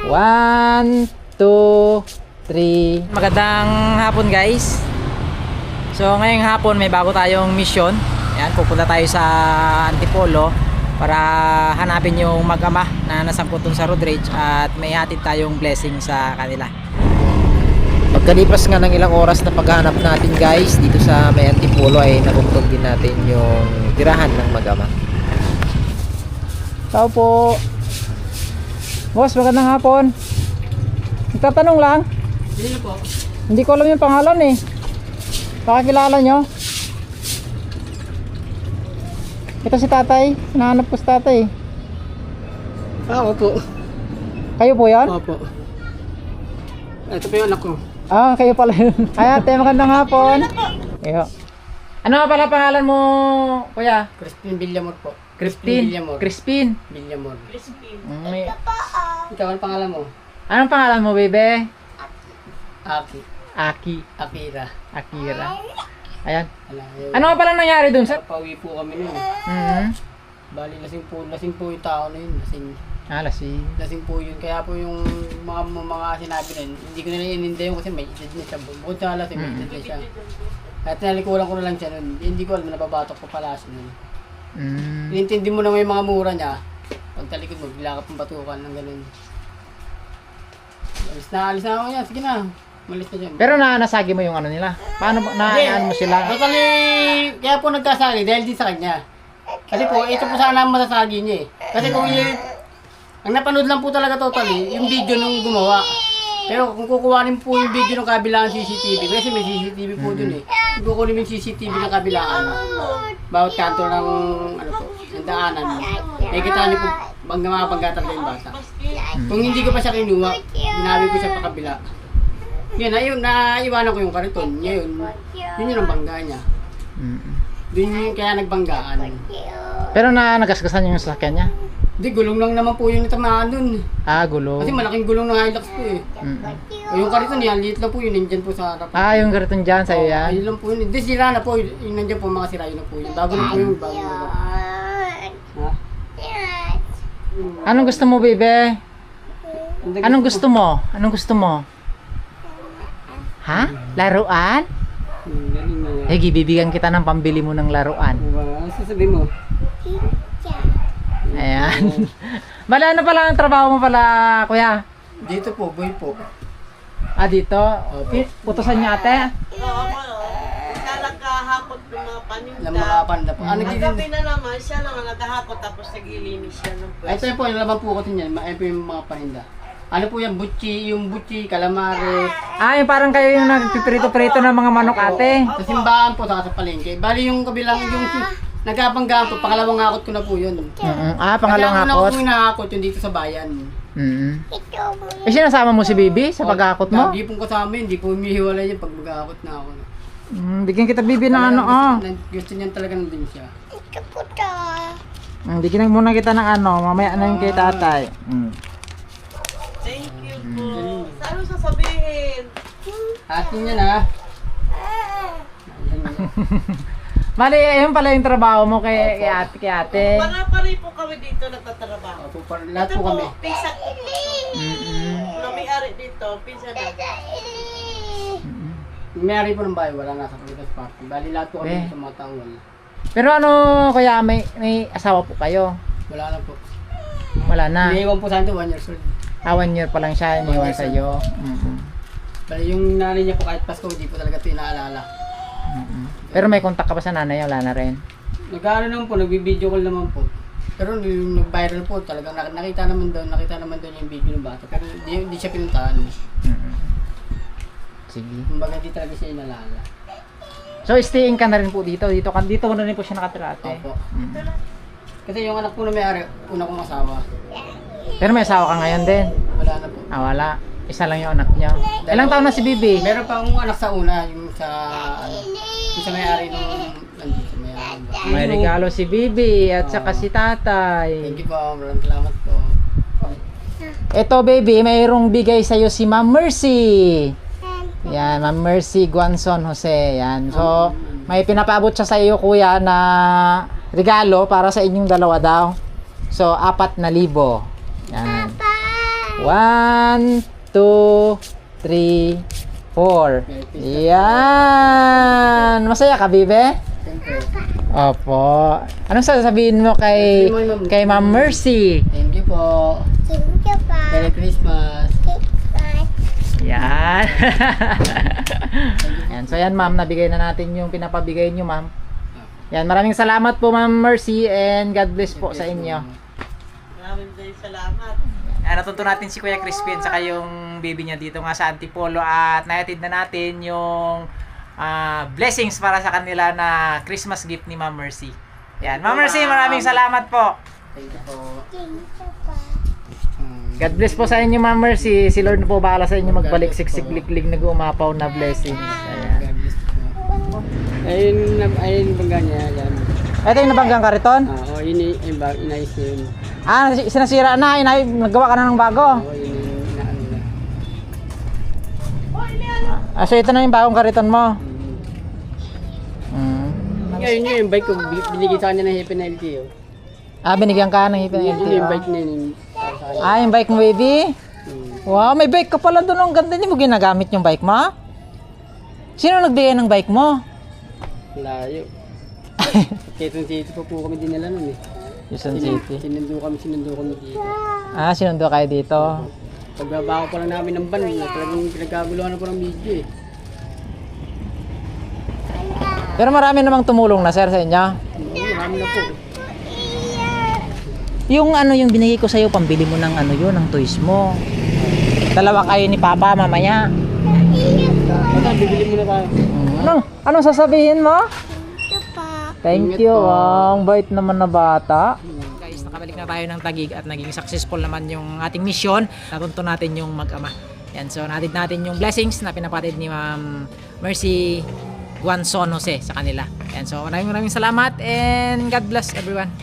1, 2, 3. Magandang hapon guys. So ngayong hapon may bago tayong mission. Yan, pupunta tayo sa Antipolo para hanapin yung mag-ama na nasangkot dun sa road rage at may hatid tayong blessing sa kanila. Pagkalipas nga ng ilang oras na paghahanap natin guys dito sa may Antipolo ay nakuntog din natin yung tirahan ng mag-ama. Tao po. Boss, magandang hapon. Nagtatanong lang. Sino po? Hindi ko alam yung pangalan eh. Pakakilala nyo? Ito si tatay. Hinahanap ko si tatay. Ako po. Kayo po yan? Opo. Ito po yung anak ko. Ah, kayo pala yun. Ay ate, magandang hapon. Iyo. Ano nga pala pangalan mo, kuya? Crispin Villamor po. Crispin. Villamor. Crispin. Villamor. May... Ikaw, ang pangalan mo? Anong pangalan mo, bebe? Aki. Aki. Akira. Akira. Ayan. Yun. Ano nga pala nangyari dun, sir? Pauwi po kami nun. Bali, lasing po yung tao na yun. Lasing. Lasing po yun. Kaya po yung mga sinabi na yun, hindi ko na ininda yun kasi may edad na siya. Bukod sa lasing, may edad na siya. Kahit nalikuran ko na lang siya nun, hindi ko alam, nababatok ko pala siya nun. Inintindi mo na may mga mura niya. Pag talikod mo, bigla ka pang batukan ng ganun. Alis na ako niya, sige na. Malis na dyan. Pero nasagi mo yung ano nila? Paano ano mo sila? Totally, kaya po nagkasagi dahil din sa kanya. Kasi po, ito po sana ang masasagi niya eh. Kasi kung ang napanood lang po talaga totally, yung video nung gumawa. Pero kung kukuhanin po yung video ng kabilaan CCTV, kasi may CCTV po dun eh. Kung kukunin yung CCTV ng kabilaan, bawat kanto ng, ng daanan, nakikita niyo po mga panggatag na yung bata. Kung hindi ko pa siya kinuha, ginabi ko siya pa kabila. Yun, naiwanan ko yung kariton. Yun yung bangga niya. Doon yung kaya nagbanggaan. Pero nagasgasan yung sasakyan niya? Hindi, gulong lang naman po yung natamaan dun. Gulong. Kasi malaking gulong ng Hilux po eh. O yung kariton yan, liit lang po yun, nandyan po sa harap. Yung kariton dyan, sa'yo yan? Ayun lang po yun. Hindi, sira na po. Yung nandyan po, mga sira yun na po yun. Bago na po yung bago na po. Ha? Anong gusto mo, bebe? Anong gusto mo? Anong gusto mo? Ha? Laruan? Galing na yan. Hegi, bibigyan kita ng pambili mo ng laruan. Sasabihin mo? Ayan. Bala, ano pala ang trabaho mo pala, kuya? Dito po, boy po. Dito? Putusan niya ate? Oo, nagkahakot ng mga paninda. Ng mga panda po. Ang gabi na naman, siya lang ang naghahakot tapos naglilinis siya ng Ito pwesto. po, yung laman po ko niyan. Ito yung mga paninda. Ano po yan? Yung butchi, calamares. Yung parang kayo yung nagpiprito-prito ng mga manok ate. Sa simbahan po, saka sa palengke. Bali yung kabilang, yung nagkabanggaan po, pangalawang hakot ko na po yun. Pangalawang Kasi hakot. ang una ko hinahakot yung dito sa bayan. Sinasama mo si Bibi sa paghakot mo? Hindi pong kasama yun, hindi po humihiwalay yun pag maghahakot na ako. Bigyan kita Bibi ng ano, Gusto niyan talaga nandun siya. Bigyan muna kita ng ano, mamaya na yung kay tatay. Thank you po. Ano sasabihin? Atin yan ha. Mali, ayun pala yung trabaho mo kay ate. Para-pari po kami dito nagtatrabaho. Lahat Ito po kami. po, pisak ko po ito. Nami-ari dito, pinsan na. May-ari po ng bahay, wala nasa Pilipinas Party. Bali lahat po kami sa mga tao wala. Pero ano, kuya, may asawa po kayo? Wala na po. Wala na. Iniiwan po sa akin 1 years old. 1 year pa lang siya, iniwan sa'yo. Bali yung nanay niya po kahit Pasko, hindi po talaga ito inaalala. Pero may contact ka pa sa nanay, wala na rin. Nag-ano naman po, nagbi-video call naman po. Pero yung nag-viral po, talagang nakita naman doon yung video ng bata. Pero hindi siya pinuntahan. Sige. Kumbaga hindi talaga siya inaalala. So staying ka na rin po dito mo na rin po siya nakatira ate. Opo. Kasi yung anak po na may-ari, una kong asawa. Pero may asawa ka ngayon din? Wala na po. Wala. Isa lang yung anak niya. Ilang taon na si Bibi? Meron pa akong anak sa una, yung sa may-ari nung nandito sa may-ari. May regalo si Bibi at saka si tatay. Thank you po, maraming salamat po. Ito baby, mayroong bigay sa'yo si Ma'am Mercy. Yan, Ma'am Mercy Guanzon Jose. Yan. So, may pinapaabot siya sa iyo kuya na regalo para sa inyong dalawa daw. So, 4,000. Yan. 1, 2, 3, 4. Yan! Masaya ka, Bibe? Siyempre. Opo. Anong sasabihin mo kay Ma'am Mercy? Thank you po. Merry Christmas. Yan. Yan. So yan, ma'am, nabigay na natin yung pinapabigay nyo, ma'am. Yan, maraming salamat po, Ma'am Mercy, and God bless po sa inyo. Maraming salamat. Natuto natin si Kuya Crispin saka yung baby niya dito nga sa Antipolo at naitid na natin yung blessings para sa kanila na Christmas gift ni Ma'am Mercy. Yan, Ma'am Mercy, maraming salamat po. Thank you po. God bless po sa inyo, Ma'am Mercy. Si Lord na po bahala sa inyo magbalik siksik-liklig na umapaw na blessings. Ayan. God bless po. Ayun bangga niya yan. Ito yung nabanggang kariton? Oo, inayos niya yun. Sinasira na, nagawa ka na ng bago. Oo, yun yung inaano na. So ito na yung bagong kariton mo. Ngayon yun yung bike ko, binigay sa kanya ng Happy Penalty. Binigyan ka ng hipin Yun yung bike niya yung para sa kanya. yung bike mo, baby? Wow, may bike ka pala doon. Ang ganda, hindi mo ginagamit yung bike mo? Sino nagbigay ng bike mo? Layo. Quezon City pa po kami dinala nun eh. Quezon City. Sinundo kami dito. Sinundo kayo dito. Pagbaba ko pa lang namin ng van, talagang pinagkaguluhan na po ng video eh. Pero marami namang tumulong na, sir, sa inyo. Oo, marami na po. Yung yung binigay ko sa'yo, pambili mo ng ng toys mo. Dalawa kayo ni Papa mamaya. Basta, bibili muna tayo. Anong sasabihin mo? Thank you, ang bait naman na bata. Guys, nakabalik na tayo ng Taguig at naging successful naman yung ating mission. Natunto natin yung mag-ama. Yan, so natid natin yung blessings na pinapatid ni Ma'am Mercy Guanzon Jose sa kanila. Yan, so maraming salamat and God bless everyone.